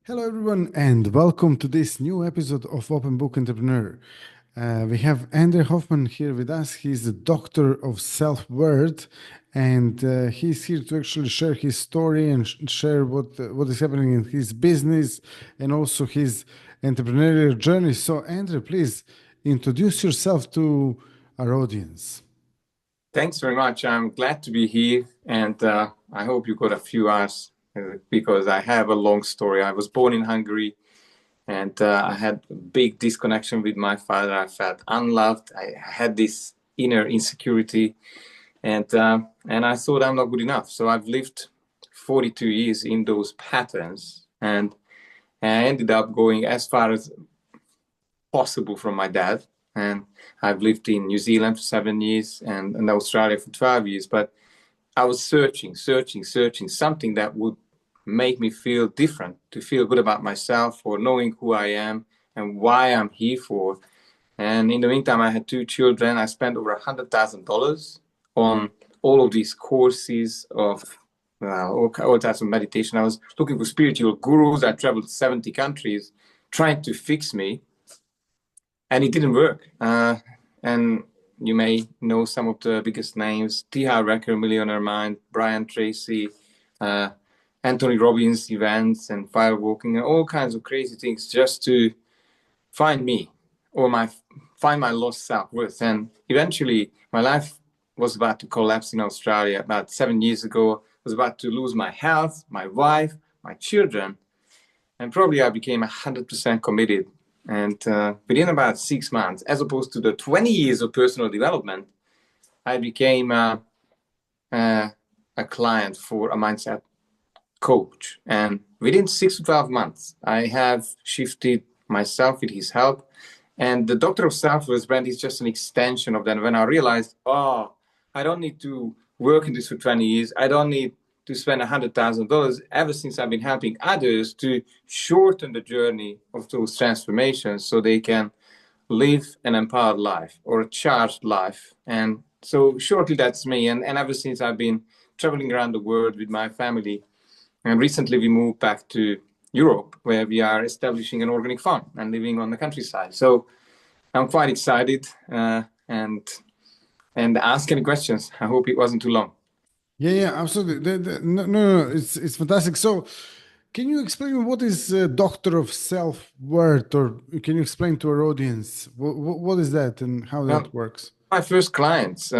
Hello, everyone, and welcome to this new episode of Open Book Entrepreneur. We have Endre Hoffman here with us. He's a doctor of self-worth, and he's here to actually share his story and share what is happening in his business and also his entrepreneurial journey. So, Endre, please introduce yourself to our audience. Thanks very much. I'm glad to be here, and I hope you got a few hours because I have a long story. I was born in Hungary, and I had a big disconnection with my father. I felt unloved. I had this inner insecurity, and I thought I'm not good enough. So I've lived 42 years in those patterns, and I ended up going as far as possible from my dad. And I've lived in New Zealand for 7 years and Australia for 12 years. But I was searching something that would make me feel different, to feel good about myself, or knowing who I am and why I'm here for. And in the meantime, I had two children. I spent over $100,000 on all of these courses of all types of meditation. I was looking for spiritual gurus. I traveled 70 countries trying to fix me, and it didn't work. And you may know some of the biggest names: T. Harv Eker, Millionaire Mind, Brian Tracy, Anthony Robbins events and firewalking and all kinds of crazy things just to find me or find my lost self-worth. And eventually my life was about to collapse in Australia about 7 years ago. I was about to lose my health, my wife, my children, and probably I became 100% committed. And within about 6 months, as opposed to the 20 years of personal development, I became a client for a mindset coach. And within 6 to 12 months, I have shifted myself with his help. And the Doctor of Self-Worth brand is just an extension of that. When I realized, I don't need to work in this for 20 years. I don't need to spend $100,000. Ever since I've been helping others to shorten the journey of those transformations so they can live an empowered life or a charged life. And so shortly, that's me. And ever since I've been traveling around the world with my family, and recently we moved back to Europe, where we are establishing an organic farm and living on the countryside. So I'm quite excited and ask any questions. I hope it wasn't too long. Yeah, absolutely. No, it's fantastic. So, can you explain what is Doctor of Self-Worth, or can you explain to our audience what is that and how that Well, works? my first clients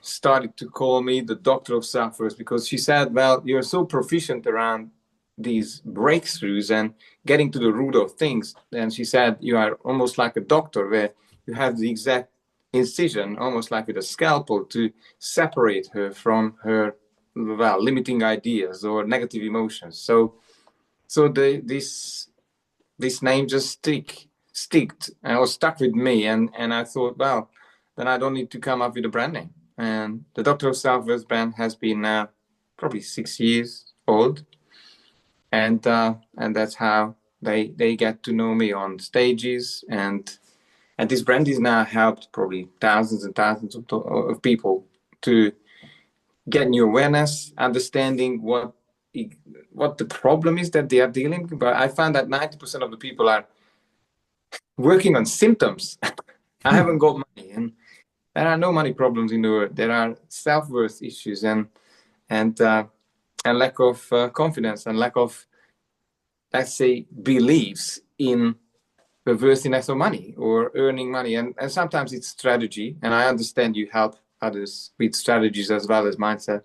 started to call me the Doctor of Self-Worth because she said, well, you're so proficient around these breakthroughs and getting to the root of things. And she said, you are almost like a doctor where you have the exact incision, almost like with a scalpel, to separate her from her limiting ideas or negative emotions. So this name just stuck with me, and I thought, well, then I don't need to come up with a brand name. And the Doctor of Self-Worth brand has been probably 6 years old, and that's how they get to know me on stages, and this brand is now helped probably thousands and thousands of people to get new awareness, understanding what the problem is that they are dealing with. But I found that 90% of the people are working on symptoms. I haven't got money, and there are no money problems in the world. There are self-worth issues and lack of confidence and lack of, let's say, beliefs in the worthiness of money or earning money. And sometimes it's strategy. And I understand you help others with strategies as well as mindset.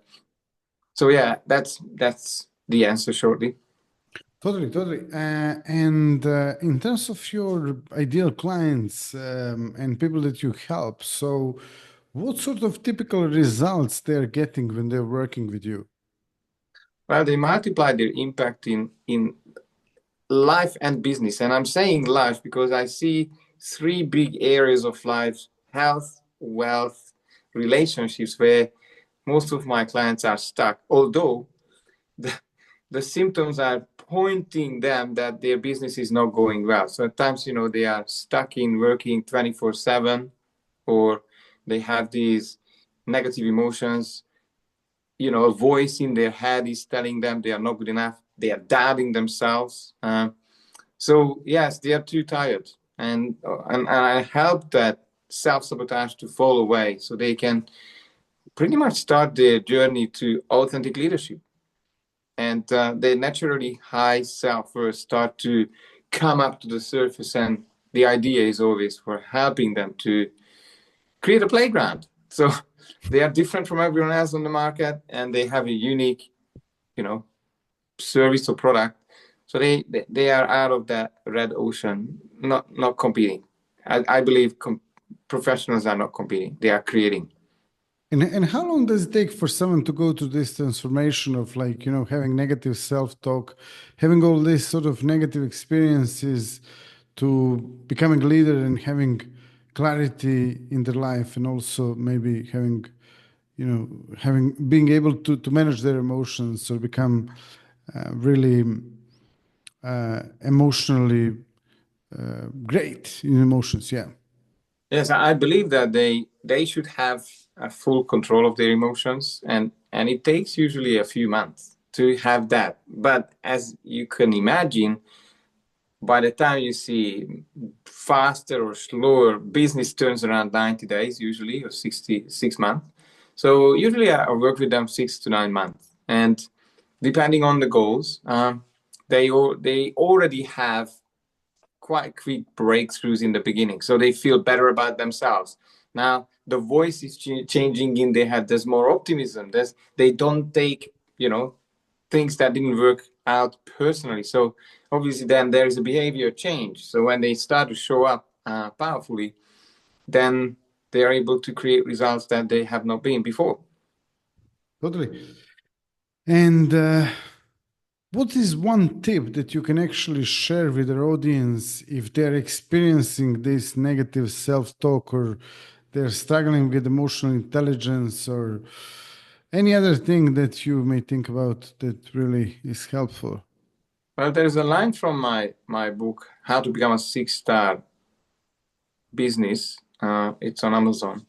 So yeah, that's the answer shortly. Totally. And in terms of your ideal clients and people that you help, so what sort of typical results they're getting when they're working with you? Well, they multiply their impact in life and business. And I'm saying life because I see three big areas of life: health, wealth, relationships, where most of my clients are stuck. Although the symptoms are pointing them that their business is not going well. So at times, they are stuck in working 24/7, or they have these negative emotions. A voice in their head is telling them they are not good enough. They are doubting themselves. So yes, they are too tired, and I help that self-sabotage to fall away so they can pretty much start their journey to authentic leadership. And their naturally high self-worth start to come up to the surface. And the idea is always for helping them to create a playground. So they are different from everyone else on the market, and they have a unique, you know, service or product. So they are out of that red ocean, not competing. I believe professionals are not competing; they are creating. And how long does it take for someone to go to this transformation of, like, having negative self-talk, having all these sort of negative experiences, to becoming a leader and having clarity in their life, and also maybe having, being able to manage their emotions, or become really emotionally great in emotions? Yeah. Yes, I believe that they should have a full control of their emotions, and it takes usually a few months to have that. But as you can imagine, by the time you see faster or slower, business turns around 90 days usually, or 66 months. So usually I work with them 6 to 9 months, and depending on the goals, they already have quite quick breakthroughs in the beginning, so they feel better about themselves. Now the voice is changing in their head. There's more optimism. They don't take things that didn't work out personally. So obviously then there is a behavior change. So when they start to show up powerfully, then they are able to create results that they have not been before. Totally. And what is one tip that you can actually share with our audience if they're experiencing this negative self-talk, or they're struggling with emotional intelligence, or any other thing that you may think about that really is helpful? Well, there's a line from my book, How to Become a Six-Star Business. It's on Amazon.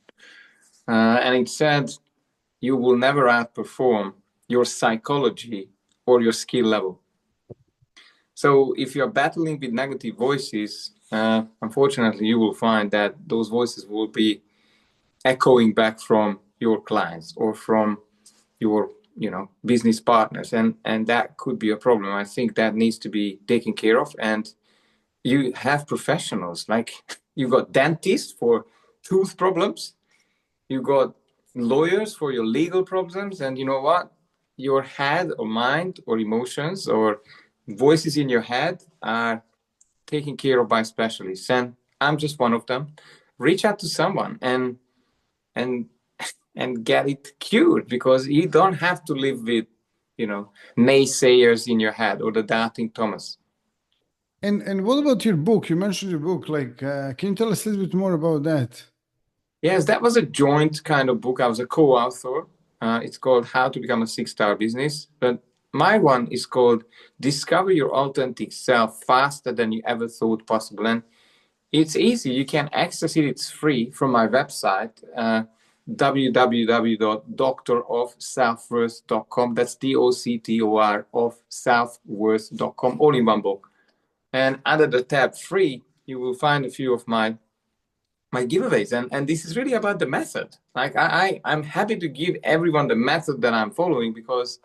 And it said, you will never outperform your psychology or your skill level. So if you're battling with negative voices, unfortunately, you will find that those voices will be echoing back from your clients or from your business partners, and that could be a problem. I think that needs to be taken care of. And you have professionals, like you got dentists for tooth problems, you got lawyers for your legal problems, and you know what, your head or mind or emotions or voices in your head are taken care of by specialists, and I'm just one of them. Reach out to someone and and get it cured, because you don't have to live with naysayers in your head or the doubting Thomas. And what about your book? You mentioned your book. Like, can you tell us a little bit more about that? Yes, that was a joint kind of book. I was a co-author. It's called How to Become a Six-Star Business, but my one is called Discover Your Authentic Self Faster Than You Ever Thought Possible. And it's easy. You can access it. It's free from my website, www.doctorofselfworth.com. That's DOCTOR of selfworth.com, all in one book. And under the tab free, you will find a few of my giveaways. And this is really about the method. Like I'm happy to give everyone the method that I'm following, because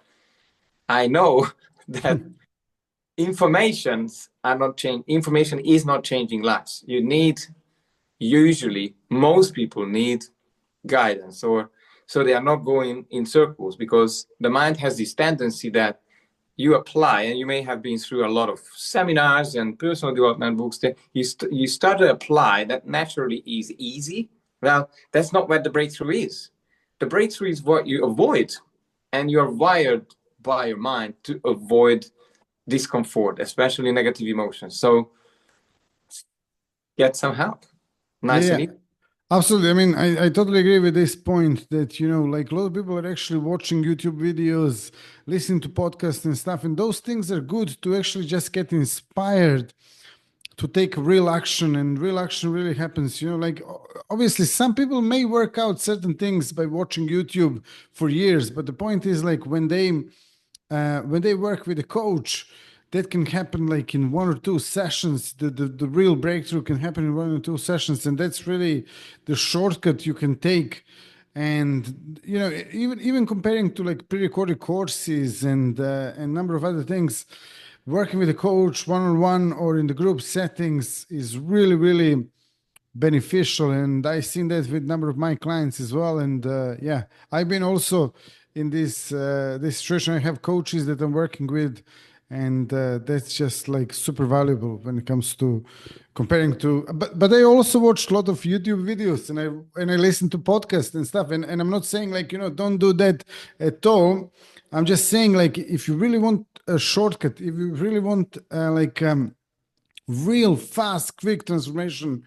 I know that information is not changing lives. You need, usually most people need guidance, or so they are not going in circles, because the mind has this tendency that you apply, and you may have been through a lot of seminars and personal development books, that you start to apply that naturally is easy. Well, that's not where the breakthrough is. The breakthrough is what you avoid, and you're wired by your mind to avoid discomfort, especially negative emotions. So get some help. Nice and Yeah, easy. absolutely. I mean, I totally agree with this point that, like, a lot of people are actually watching YouTube videos, listening to podcasts and stuff. And those things are good to actually just get inspired to take real action. And real action really happens, like, obviously some people may work out certain things by watching YouTube for years. But the point is, like, when they work with a coach, that can happen like in 1 or 2 sessions. The real breakthrough can happen in 1 or 2 sessions, and that's really the shortcut you can take. And even comparing to like pre-recorded courses and a number of other things, working with a coach one-on-one or in the group settings is really, really beneficial. And I've seen that with a number of my clients as well. And yeah, I've been also in this situation. I have coaches that I'm working with, and that's just like super valuable when it comes to comparing to. But I also watched a lot of YouTube videos, and I listen to podcasts and stuff. And I'm not saying like don't do that at all. I'm just saying like if you really want a shortcut, if you really want real fast, quick transformation,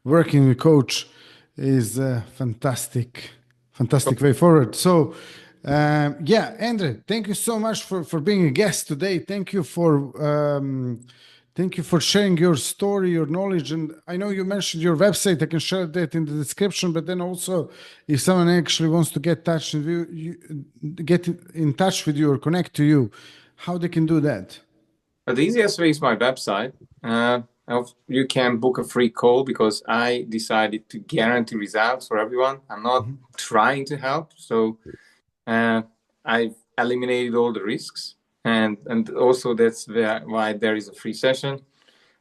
working with coach is a fantastic way forward. So, yeah, Endre, thank you so much for being a guest today. Thank you for sharing your story, your knowledge, and I know you mentioned your website. I can share that in the description. But then also, if someone actually wants to get touch with get in touch with you or connect to you, how they can do that? The easiest way is my website. You can book a free call because I decided to guarantee results for everyone. I'm not trying to help. So I've eliminated all the risks. And also that's why there is a free session.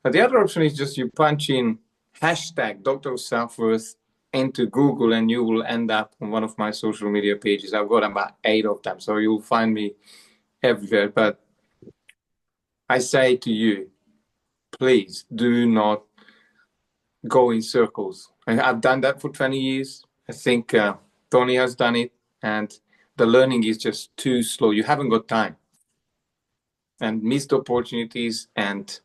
But the other option is just you punch in hashtag Doctor of Self-Worth into Google and you will end up on one of my social media pages. I've got about 8 of them. So you'll find me everywhere. But I say to you, please do not go in circles. I've done that for 20 years. I think Tony has done it, and the learning is just too slow. You haven't got time, and missed opportunities and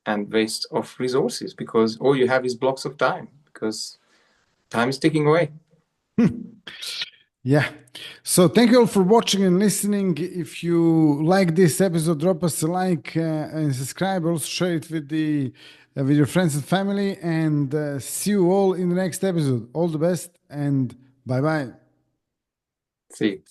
waste of resources because all you have is blocks of time because time is ticking away. Yeah. So thank you all for watching and listening. If you like this episode, drop us a like and subscribe. Also share it with your friends and family. And see you all in the next episode. All the best and bye bye. See you.